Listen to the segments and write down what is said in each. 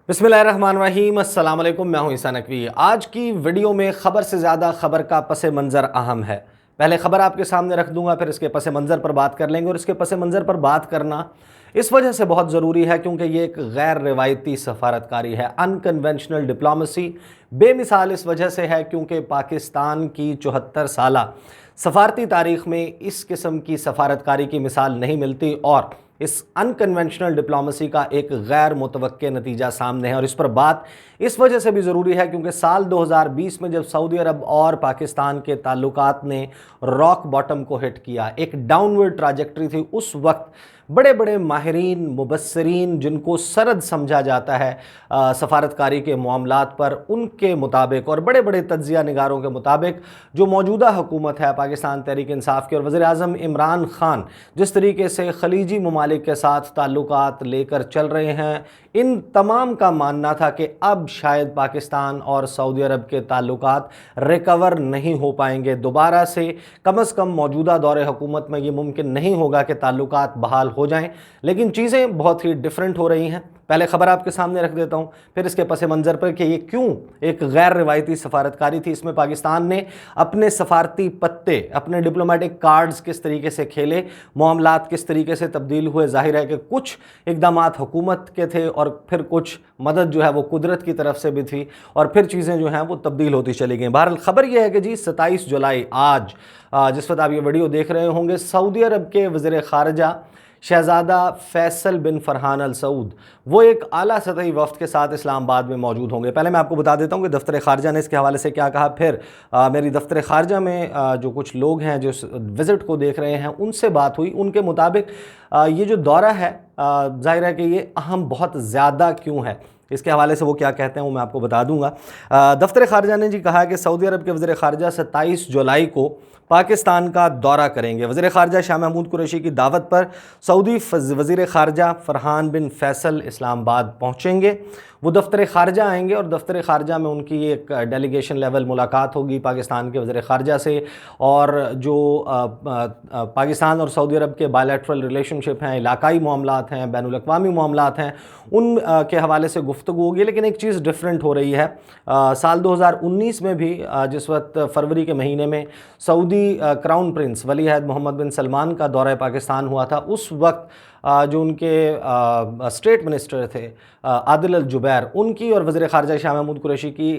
बिस्मिल्लाहिर्रहमानिर्रहीम, अस्सलाम वालेकुम। मैं हूं ईसा नकवी। आज की वीडियो में खबर से ज़्यादा खबर का पस मंज़र अहम है। पहले खबर आपके सामने रख दूंगा, फिर इसके पस मंज़र पर बात कर लेंगे। और इसके पस मंज़र पर बात करना इस वजह से बहुत ज़रूरी है क्योंकि ये एक गैर रिवायती सफारतकारी है, अनकन्वेंशनल डिप्लोमेसी। बेमिसाल इस वजह से है क्योंकि पाकिस्तान की 74 साला सफारती तारीख़ में इस किस्म की सफारतकारी की मिसाल नहीं मिलती और इस अनकन्वेंशनल डिप्लोमेसी का एक गैर मुतवक्के नतीजा सामने है। और इस पर बात इस वजह से भी ज़रूरी है क्योंकि साल 2020 में जब सऊदी अरब और पाकिस्तान के ताल्लुकात ने रॉक बॉटम को हिट किया, एक डाउनवर्ड ट्राजेक्टरी थी, उस वक्त बड़े बड़े माहिरीन मुबस्सिरीन जिनको सरद समझा जाता है सफारतकारी के मामलात पर, उनके मुताबिक और बड़े बड़े तज्ज़िया निगारों के मुताबिक जो मौजूदा हुकूमत है पाकिस्तान तहरीक इंसाफ की और वज़ीर आज़म इमरान ख़ान जिस तरीके से खलीजी ममालिक के साथ ताल्लुकात लेकर चल रहे हैं, इन तमाम का मानना था कि अब शायद पाकिस्तान और सऊदी अरब के ताल्लुकात रिकवर नहीं हो पाएंगे दोबारा से। कम अज़ कम मौजूदा दौरे हुकूमत में ये मुमकिन नहीं होगा कि ताल्लुकात बहाल हो जाएं, लेकिन चीज़ें बहुत ही डिफरेंट हो रही हैं। पहले खबर आपके सामने रख देता हूँ, फिर इसके पस मंज़र पर कि ये क्यों एक गैर रिवायती सफारतकारी थी। इसमें पाकिस्तान ने अपने सफारती पत्ते, अपने डिप्लोमेटिक कार्ड्स किस तरीके से खेले, मामलात किस तरीके से तब्दील हुए। जाहिर है कि कुछ इक़दामात हुकूमत के थे और फिर कुछ मदद जो है वो कुदरत की तरफ से भी थी और फिर चीज़ें जो हैं वो तब्दील होती चली गई। बहरहाल खबर यह है कि जी 27 जुलाई आज जिस वक्त आप ये वीडियो देख रहे होंगे, सऊदी अरब के वज़ीर ख़ारजा शहज़ादा फैसल बिन फरहान अल सऊद वो एक आला सतही वफ़द के साथ इस्लामाबाद में मौजूद होंगे। पहले मैं आपको बता देता हूँ कि दफ्तर ख़ारजा ने इसके हवाले से क्या कहा, फिर मेरी दफ्तर ख़ारजा में जो कुछ लोग हैं जो विज़िट को देख रहे हैं उनसे बात हुई। उनके मुताबिक ये जो दौरा है ज़ाहिर है कि ये अहम बहुत ज़्यादा क्यों है, इसके हवाले से वो क्या कहते हैं वो मैं आपको बता दूंगा। दफ्तर ख़ारजा ने जी कहा कि सऊदी अरब के वज़ीर ख़ारजा 27 जुलाई को पाकिस्तान का दौरा करेंगे। वज़ीर ख़ारजा शाह महमूद कुरैशी की दावत पर सऊदी वज़ीर ख़ारजा फ़रहान बिन फैसल इस्लामाबाद पहुँचेंगे। वो दफ्तर ख़ारजा आएंगे और दफ्तर ख़ारजा में उनकी एक डेलीगेशन लेवल मुलाकात होगी पाकिस्तान के वज़ीर ख़ारजा से। और जो पाकिस्तान और सऊदी अरब के बायलैटरल रिलेशनशिप हैं, इलाकाई मामलात हैं, बैनुल अक़वामी मामलात हैं, उन के हवाले से गुफ्तगू होगी। लेकिन एक चीज़ डिफरेंट हो रही है, साल 2019 में भी जिस वक्त फरवरी के महीने में सऊदी क्राउन प्रिंस वली अहद मोहम्मद बिन सलमान का दौरा पाकिस्तान हुआ था, उस वक्त जो उनके स्टेट मिनिस्टर थे आदिल अल जुबैर, उनकी और वज़ीर ख़ारजा शाह महमूद कुरैशी की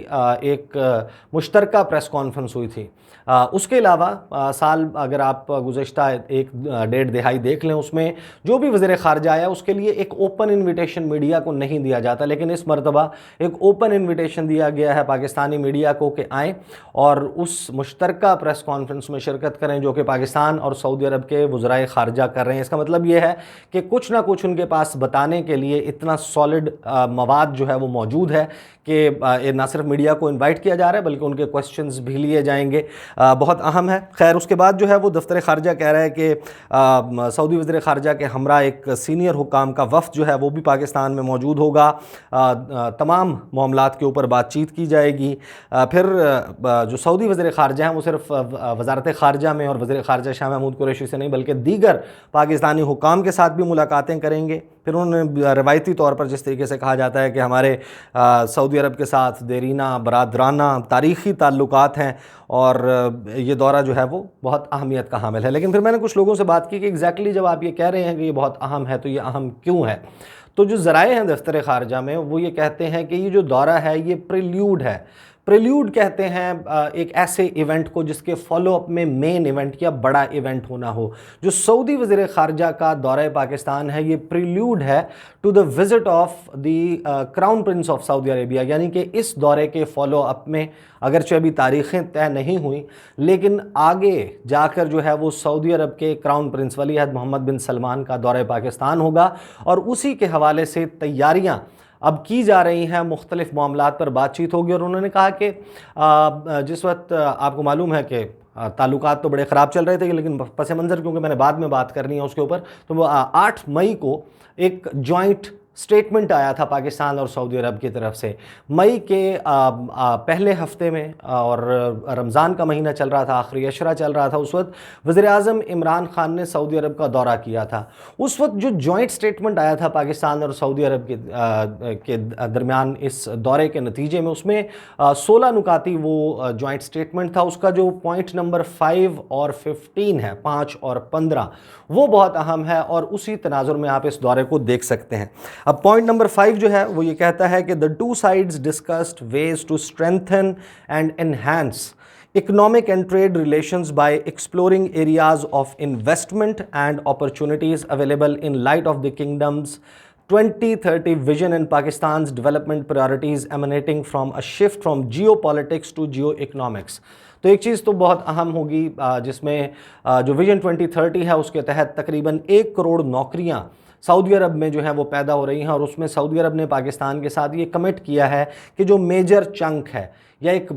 एक मुश्तरका प्रेस कॉन्फ्रेंस हुई थी। उसके अलावा साल अगर आप गुज़श्ता एक डेढ़ दिहाई देख लें, उसमें जो भी वज़ीर ख़ारजा आया उसके लिए एक ओपन इन्विटेशन मीडिया को नहीं दिया जाता, लेकिन इस मरतबा एक ओपन इन्विटेशन दिया गया है पाकिस्तानी मीडिया को कि आएँ और उस मुश्तरका प्रेस कॉन्फ्रेंस में शिरकत करें जो कि पाकिस्तान और सऊदी अरब के वज़राए ख़ारजा कर रहे हैं। इसका मतलब ये है कि कुछ ना कुछ उनके पास बताने के लिए इतना सॉलिड मवाद जो है वो मौजूद है कि ना सिर्फ मीडिया को इनवाइट किया जा रहा है बल्कि उनके क्वेश्चंस भी लिए जाएंगे। बहुत अहम है। खैर, उसके बाद जो है वो दफ्तर ख़ारजा कह रहा है कि सऊदी वज़ीर ख़ारजा के हमरा एक सीनियर हुकाम का वफ़द जो है वो भी पाकिस्तान में मौजूद होगा। तमाम मामलात के ऊपर बातचीत की जाएगी। फिर जो सऊदी वज़ीर ख़ारजा हैं वो सिर्फ वज़ारत ख़ारजा में और वज़ीर ख़ारजा शाह महमूद कुरैशी से नहीं बल्कि दीगर पाकिस्तानी हुकाम के साथ भी मुलाकातें करेंगे। फिर उन्होंने रवायती तौर पर जिस तरीके से कहा जाता है कि हमारे सऊदी अरब के साथ देरीना बरादराना तारीख़ी ताल्लुकात हैं और ये दौरा जो है वो बहुत अहमियत का हामिल है। लेकिन फिर मैंने कुछ लोगों से बात की कि एग्जैक्टली जब आप ये कह रहे हैं कि ये बहुत अहम है तो ये अहम क्यों है, तो जो ज़राए हैं दफ्तर ख़ारजा में वो ये कहते हैं कि ये जो दौरा है ये प्रिल्यूड है। प्रिल्यूड कहते हैं एक ऐसे इवेंट को जिसके फॉलो अप में मेन इवेंट या बड़ा इवेंट होना हो। जो सऊदी वज़ीर ख़ारजा का दौरा पाकिस्तान है ये प्रिल्यूड है to the visit of the crown prince of Saudi Arabia, यानी कि इस दौरे के फॉलो अप में अगरचे अभी तारीख़ें तय नहीं हुई लेकिन आगे जाकर जो है वो सऊदी अरब के क्राउन प्रिंस वली अहद मोहम्मद बिन सलमान का दौरा पाकिस्तान होगा और उसी के हवाले से तैयारियाँ अब की जा रही हैं, मुख्तलिफ़ मामलात पर बातचीत होगी। और उन्होंने कहा कि जिस वक्त आपको मालूम है कि ताल्लुकात तो बड़े ख़राब चल रहे थे, लेकिन पस मंज़र क्योंकि मैंने बाद में बात करनी है उसके ऊपर, तो वो 8 मई को एक जॉइंट स्टेटमेंट आया था पाकिस्तान और सऊदी अरब की तरफ से। मई के पहले हफ्ते में और रमज़ान का महीना चल रहा था, आखिरी अशरा चल रहा था, उस वक्त वज़ीर-ए-आज़म इमरान खान ने सऊदी अरब का दौरा किया था। उस वक्त जो जॉइंट स्टेटमेंट आया था पाकिस्तान और सऊदी अरब के दरमियान इस दौरे के नतीजे में, उसमें 16 नुकाती वो जॉइंट स्टेटमेंट था। उसका जो पॉइंट नंबर 5 और 15 है, 5 और 15, वो बहुत अहम है और उसी तनाजुर में आप इस दौरे को देख सकते हैं। अब पॉइंट नंबर 5 जो है वो ये कहता है कि the two sides discussed ways to strengthen and enhance economic and trade relations by exploring areas of investment and opportunities available in light of the kingdom's 2030 vision and Pakistan's development priorities emanating from a shift from geopolitics to geoeconomics। तो एक चीज़ तो बहुत अहम होगी जिसमें जो vision 2030 है उसके तहत तकरीबन 1 करोड़ नौकरियां सऊदी अरब में जो है वो पैदा हो रही हैं, और उसमें सऊदी अरब ने पाकिस्तान के साथ ये कमिट किया है कि जो मेजर चंक है या एक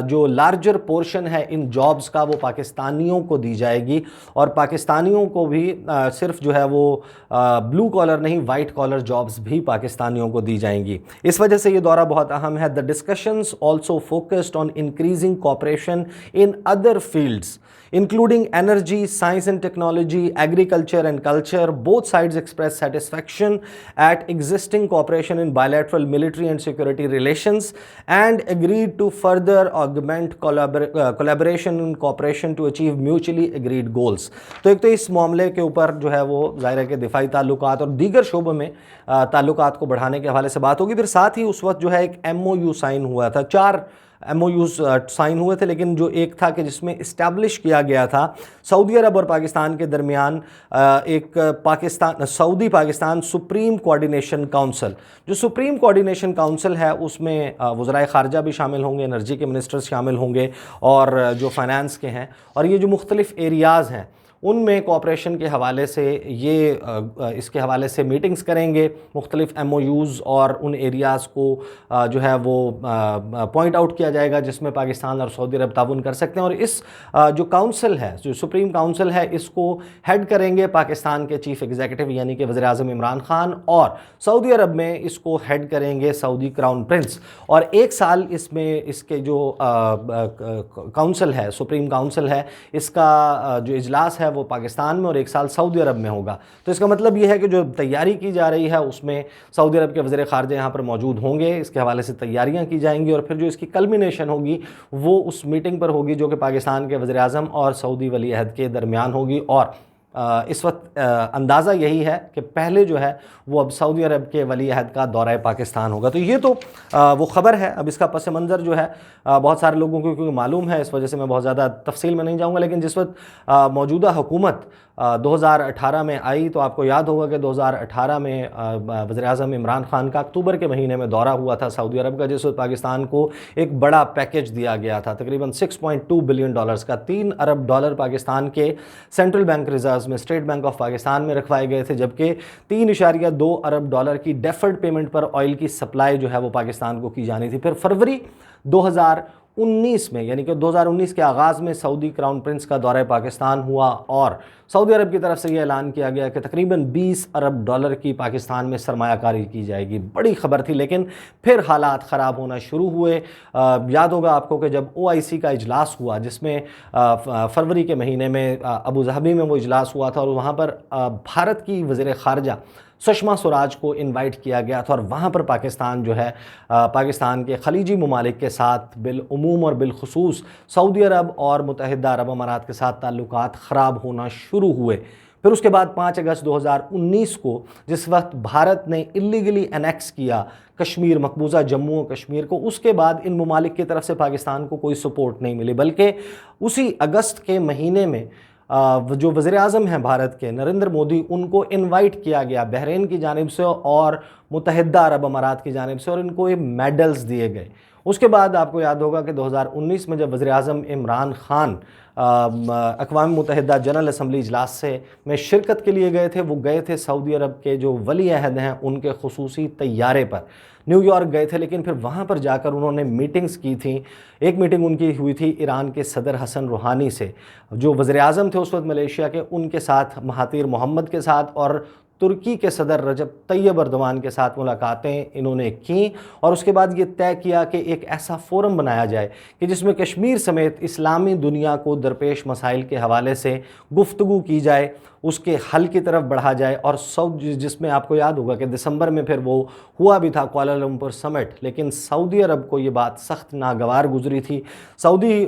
जो लार्जर पोर्शन है इन जॉब्स का वो पाकिस्तानियों को दी जाएगी, और पाकिस्तानियों को भी सिर्फ जो है वो ब्लू कॉलर नहीं, वाइट कॉलर जॉब्स भी पाकिस्तानियों को दी जाएंगी। इस वजह से ये दौरा बहुत अहम है। The discussions also focused on increasing cooperation in other fields including energy, science and technology, agriculture and culture. Both sides expressed satisfaction at existing cooperation in bilateral military and security relations and agreed to further augment collaboration and cooperation to achieve mutually agreed goals। तो एक तो इस मामले के ऊपर जो है वो ज़ाहिर है कि दिफाई ताल्लुकात और दीगर शोबों में ताल्लुकात को बढ़ाने के हवाले से बात होगी। फिर साथ ही उस वक्त जो है एक MOU साइन हुआ था, 4 MOUs साइन हुए थे, लेकिन जो एक था कि जिसमें इस्टेब्लिश किया गया था सऊदी अरब और पाकिस्तान के दरमियान एक Saudi Pakistan supreme coordination council. जो सुप्रीम कोऑर्डिनेशन काउंसिल है उसमें वज़राए ख़ारजा भी शामिल होंगे, एनर्जी के मिनिस्टर्स शामिल होंगे और जो फाइनेंस के हैं, और ये जो मुख्तलिफ़ एरियाज़ हैं उनमें कोऑपरेशन के हवाले से ये इसके हवाले से मीटिंग्स करेंगे, मुख्तलिफ़ MOUs और उन एरियाज़ को जो है वो पॉइंट आउट किया जाएगा जिसमें पाकिस्तान और सऊदी अरब ताउन कर सकते हैं। और इस जो काउंसिल है, जो सुप्रीम काउंसिल है, इसको हेड करेंगे पाकिस्तान के चीफ़ एग्जीक्यूटिव यानी कि वज़ीर-ए-आज़म इमरान खान, और सऊदी अरब में इसको हेड करेंगे सऊदी क्राउन प्रिंस। और 1 साल इसमें इसके जो काउंसिल है, सुप्रीम काउंसिल है, इसका जो इजलास है वो पाकिस्तान में और 1 साल सऊदी अरब में होगा। तो इसका मतलब ये है कि जो तैयारी की जा रही है उसमें सऊदी अरब के वज़ीर ख़ारजा यहाँ पर मौजूद होंगे, इसके हवाले से तैयारियाँ की जाएंगी, और फिर जो इसकी कल्मिनेशन होगी वो उस मीटिंग पर होगी जो कि पाकिस्तान के वज़ीर-ए-आज़म और सऊदी वली अहद के दरमियान होगी। और इस वक्त अंदाज़ा यही है कि पहले जो है वो अब सऊदी अरब के वली अहद का दौरा पाकिस्तान होगा। तो ये तो वो ख़बर है। अब इसका पस मंज़र जो है बहुत सारे लोगों को क्योंकि मालूम है, इस वजह से मैं बहुत ज़्यादा तफसील में नहीं जाऊँगा, लेकिन जिस वक्त मौजूदा हुकूमत 2018 में आई तो आपको याद होगा कि 2018 में वज़ीर-ए-आज़म इमरान खान का अक्टूबर के महीने में दौरा हुआ था सऊदी अरब का, जिस वक्त पाकिस्तान को एक बड़ा पैकेज दिया गया था तकरीबन $6.2 बिलियन का। $3 अरब पाकिस्तान के सेंट्रल बैंक रिजर्व्स में, स्टेट बैंक ऑफ पाकिस्तान में रखवाए गए थे, जबकि $3.2 अरब की डेफर्ड पेमेंट पर ऑयल की सप्लाई जो है वो पाकिस्तान को की जानी थी। फिर फरवरी 2019 में यानी कि 2019 के आगाज़ में सऊदी क्राउन प्रिंस का दौरा पाकिस्तान हुआ और सऊदी अरब की तरफ से ये ऐलान किया गया कि तकरीबन $20 अरब की पाकिस्तान में सरमायाकारी की जाएगी। बड़ी ख़बर थी, लेकिन फिर हालात ख़राब होना शुरू हुए। याद होगा आपको कि जब OIC का इजलास हुआ, जिसमें फरवरी के महीने में अबू धाबी में वो इजलास हुआ था, और वहाँ पर भारत की वज़ीर ख़ारजा सुषमा स्वराज को इनवाइट किया गया था, और वहाँ पर पाकिस्तान जो है पाकिस्तान के खलीजी ममालिक के साथ बिलउमूम और बिलखुसूस सऊदी अरब और मुत्तहिदा अरब अमारात के साथ ताल्लुकात ख़राब होना शुरू हुए। फिर उसके बाद 5 अगस्त 2019 को, जिस वक्त भारत ने इलीगली एनेक्स किया कश्मीर, मकबूजा जम्मू और कश्मीर को, उसके बाद इन ममालिक की तरफ से पाकिस्तान को कोई सपोर्ट नहीं मिली, बल्कि उसी अगस्त के महीने में जो वज़ीर-ए-आज़म हैं भारत के नरेंद्र मोदी, उनको इनवाइट किया गया बहरीन की जानिब से और मुत्तहिदा अरब अमारात की जानिब से, और इनको ये मेडल्स दिए गए। उसके बाद आपको याद होगा कि 2019 में जब वज़ीर-ए-आज़म इमरान खान अक़वाम मुत्तहिदा जनरल असम्बली इजलास से में शिरकत के लिए गए थे, वो गए थे सऊदी अरब के जो वली अहद हैं उनके खुसूसी तैयारे पर, न्यूयॉर्क गए थे। लेकिन फिर वहाँ पर जाकर उन्होंने मीटिंग्स की थी। एक मीटिंग उनकी हुई थी ईरान के सदर हसन रूहानी से, जो वज़ीर-ए-आज़म थे उस वक्त मलेशिया के, उनके साथ, महातीर मोहम्मद के साथ, और ترکی کے صدر رجب طیب اردوان کے ساتھ ملاقاتیں انہوں نے کی اور اس کے بعد یہ طے کیا کہ ایک ایسا فورم بنایا جائے کہ جس میں کشمیر سمیت اسلامی دنیا کو درپیش مسائل کے حوالے سے گفتگو کی جائے، اس کے حل کی طرف بڑھا جائے۔ اور جس میں آپ کو یاد ہوگا کہ دسمبر میں پھر وہ ہوا بھی تھا کوالالمپور سمٹ، لیکن سعودی عرب کو یہ بات سخت ناگوار گزری تھی۔ سعودی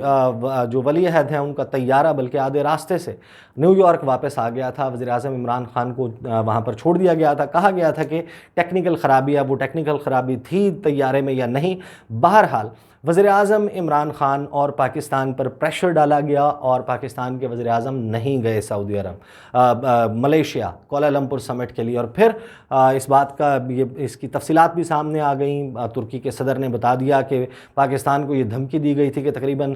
جو ولی عہد ہیں ان کا طیارہ بلکہ آدھے راستے سے نیو یارک واپس آ گیا تھا، وزیر اعظم عمران خان کو وہاں پر چھوڑ دیا گیا تھا، کہا گیا تھا کہ ٹیکنیکل خرابی، اب وہ ٹیکنیکل خرابی تھی طیارے میں یا نہیں، بہرحال وزیر اعظم عمران خان اور پاکستان پر پریشر ڈالا گیا اور پاکستان کے وزیر اعظم نہیں گئے سعودی عرب ملیشیا کوالالمپور سمٹ کے لیے۔ اور پھر اس بات کا اس کی تفصیلات بھی سامنے آ گئیں۔ ترکی کے صدر نے بتا دیا کہ پاکستان کو یہ دھمکی دی گئی تھی کہ تقریباً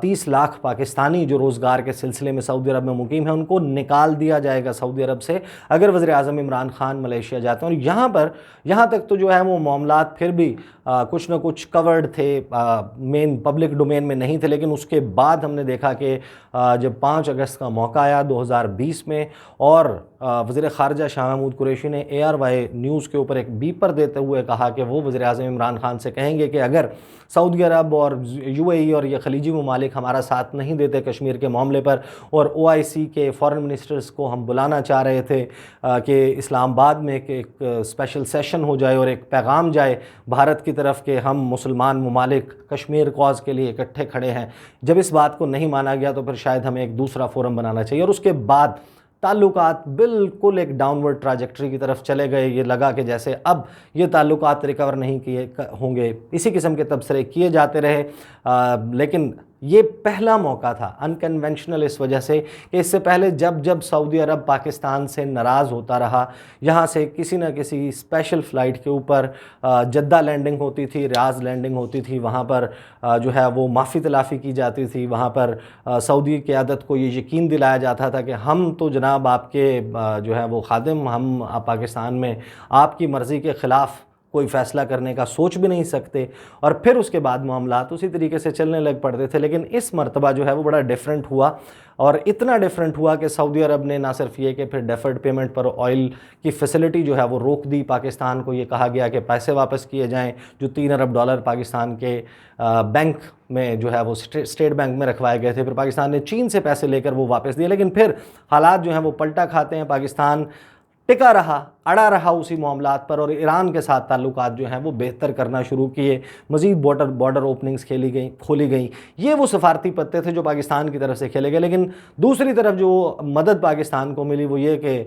30 لاکھ پاکستانی جو روزگار کے سلسلے میں سعودی عرب میں مقیم ہیں ان کو نکال دیا جائے گا سعودی عرب سے اگر وزیر اعظم عمران خان ملیشیا جاتے ہیں۔ اور یہاں تک تو جو ہے وہ معاملات پھر بھی کچھ نہ کچھ کورڈ تھے، مین پبلک ڈومین میں نہیں تھے، لیکن اس کے بعد ہم نے دیکھا کہ جب 5 اگست کا موقع آیا 2020 میں اور وزیر خارجہ شاہ محمود قریشی نے ARY نیوز کے اوپر ایک بیپر دیتے ہوئے کہا کہ وہ وزیر اعظم عمران خان سے کہیں گے کہ اگر سعودی عرب اور UAE اور یہ خلیجی ممالک ہمارا ساتھ نہیں دیتے کشمیر کے معاملے پر، اور OIC کے فارن منسٹرز کو ہم بلانا چاہ رہے تھے کہ اسلام آباد میں ایک اسپیشل سیشن ہو جائے اور ایک پیغام جائے بھارت کی طرف کہ ہم مسلمان ممالک کشمیر کاز کے لیے اکٹھے کھڑے ہیں، جب اس بات کو نہیں مانا گیا تو پھر شاید ہمیں ایک دوسرا فورم بنانا چاہیے۔ اور اس کے بعد تعلقات بالکل ایک ڈاؤن ورڈ ٹراجیکٹری کی طرف چلے گئے۔ یہ لگا کہ جیسے اب یہ تعلقات ریکور نہیں کیے ہوں گے، اسی قسم کے تبصرے کیے جاتے رہے، لیکن یہ پہلا موقع تھا انکنونشنل اس وجہ سے کہ اس سے پہلے جب سعودی عرب پاکستان سے ناراض ہوتا رہا، یہاں سے کسی نہ کسی اسپیشل فلائٹ کے اوپر جدہ لینڈنگ ہوتی تھی، ریاض لینڈنگ ہوتی تھی، وہاں پر جو ہے وہ معافی تلافی کی جاتی تھی، وہاں پر سعودی قیادت کو یہ یقین دلایا جاتا تھا کہ ہم تو جناب آپ کے جو ہے وہ خادم، ہم پاکستان میں آپ کی مرضی کے خلاف کوئی فیصلہ کرنے کا سوچ بھی نہیں سکتے، اور پھر اس کے بعد معاملات اسی طریقے سے چلنے لگ پڑتے تھے۔ لیکن اس مرتبہ جو ہے وہ بڑا ڈیفرنٹ ہوا، اور اتنا ڈیفرنٹ ہوا کہ سعودی عرب نے نہ صرف یہ کہ پھر ڈیفرڈ پیمنٹ پر آئل کی فیسلٹی جو ہے وہ روک دی، پاکستان کو یہ کہا گیا کہ پیسے واپس کیے جائیں جو $3 ارب پاکستان کے بینک میں جو ہے وہ اسٹیٹ بینک میں رکھوائے گئے تھے، پھر پاکستان نے چین سے پیسے لے کر وہ واپس دیے، لیکن پھر حالات جو ہیں وہ پلٹا کھاتے ہیں، پاکستان ٹکا رہا، اڑا رہا اسی معاملات پر، اور ایران کے ساتھ تعلقات جو ہیں وہ بہتر کرنا شروع کیے، مزید بارڈر اوپننگز کھولی گئیں۔ یہ وہ سفارتی پتے تھے جو پاکستان کی طرف سے کھیلے گئے، لیکن دوسری طرف جو مدد پاکستان کو ملی وہ یہ کہ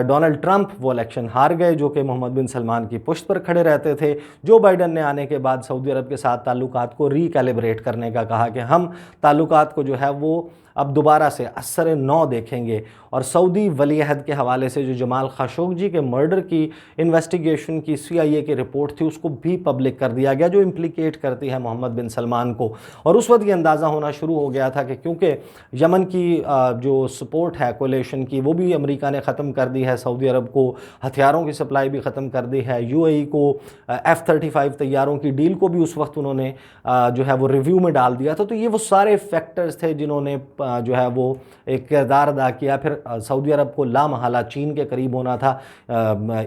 ڈونلڈ ٹرمپ وہ الیکشن ہار گئے، جو کہ محمد بن سلمان کی پشت پر کھڑے رہتے تھے۔ جو بائیڈن نے آنے کے بعد سعودی عرب کے ساتھ تعلقات کو ریکیلیبریٹ کرنے کا کہا کہ ہم تعلقات کو جو ہے وہ اب دوبارہ سے اثر نو دیکھیں گے، اور سعودی ولی عہد کے حوالے سے جو جمال خاشقجی کے مرڈر کی انویسٹیگیشن کی CIA کی رپورٹ تھی اس کو بھی پبلک کر دیا گیا، جو امپلیکیٹ کرتی ہے محمد بن سلمان کو۔ اور اس وقت یہ اندازہ ہونا شروع ہو گیا تھا کہ کیونکہ یمن کی جو سپورٹ ہے کولیشن کی وہ بھی امریکہ نے ختم کر دی ہے، سعودی عرب کو ہتھیاروں کی سپلائی بھی ختم کر دی ہے، UAE کو F-35 طیاروں کی ڈیل کو بھی اس وقت انہوں نے جو ہے وہ ریویو میں ڈال دیا تھا۔ تو یہ وہ سارے فیکٹرز تھے جنہوں نے جو ہے وہ ایک کردار ادا کیا۔ پھر سعودی عرب کو لامحالہ چین کے قریب ہونا تھا،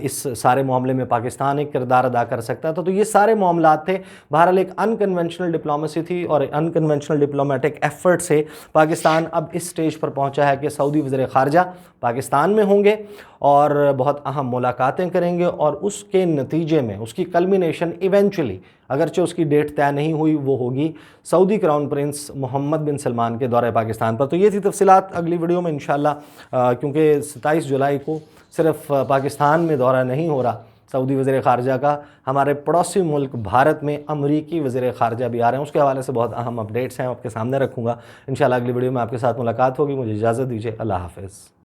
اس سارے معاملے میں پاکستان ایک کردار ادا کر سکتا تھا۔ تو یہ سارے معاملات تھے، بہرحال ایک انکنونشنل ڈپلومیسی تھی، اور انکنونشنل ڈپلومیٹک ایفرٹ سے پاکستان اب اس سٹیج پر پہنچا ہے کہ سعودی وزیر خارجہ پاکستان میں ہوں گے اور بہت اہم ملاقاتیں کریں گے، اور اس کے نتیجے میں اس کی کلمینیشن ایونچولی، اگرچہ اس کی ڈیٹ طے نہیں ہوئی، وہ ہوگی سعودی کراؤن پرنس محمد بن سلمان کے دورہ پاکستان پر۔ تو یہ تھی تفصیلات، اگلی ویڈیو میں انشاءاللہ کیونکہ 27 جولائی کو صرف پاکستان میں دورہ نہیں ہو رہا سعودی وزیر خارجہ کا، ہمارے پڑوسی ملک بھارت میں امریکی وزیر خارجہ بھی آ رہے ہیں، اس کے حوالے سے بہت اہم اپڈیٹس ہیں آپ کے سامنے رکھوں گا۔ انشاءاللہ اگلی ویڈیو میں آپ کے ساتھ ملاقات ہوگی، مجھے اجازت دیجیے، اللہ حافظ۔